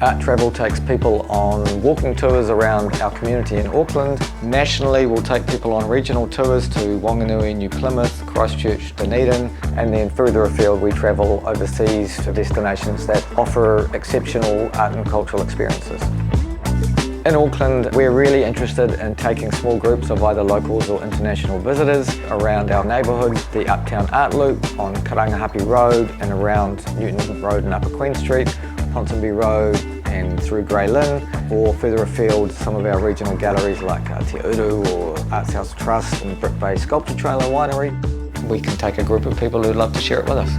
Art Travel takes people on walking tours around our community in Auckland. Nationally, we'll take people on regional tours to Wanganui, New Plymouth, Christchurch, Dunedin, and then further afield we travel overseas to destinations that offer exceptional art and cultural experiences. In Auckland, we're really interested in taking small groups of either locals or international visitors around our neighbourhood, the Uptown Art Loop on Karangahape Road and around Newton Road and Upper Queen Street, Ponsonby Road and through Grey Lynn, or further afield some of our regional galleries like Te Uru or Arts House Trust and Brick Bay Sculpture Trail and Winery. We can take a group of people who'd love to share it with us.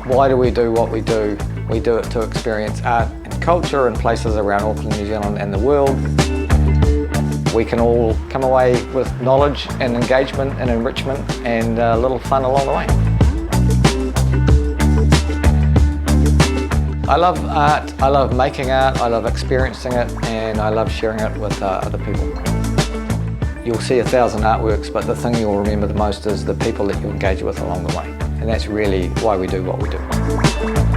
Why do we do what we do? We do it to experience art and culture in places around Auckland, New Zealand and the world. We can all come away with knowledge and engagement and enrichment and a little fun along the way. I love art, I love making art, I love experiencing it, and I love sharing it with other people. You'll see 1,000 artworks, but the thing you'll remember the most is the people that you engage with along the way. And that's really why we do what we do.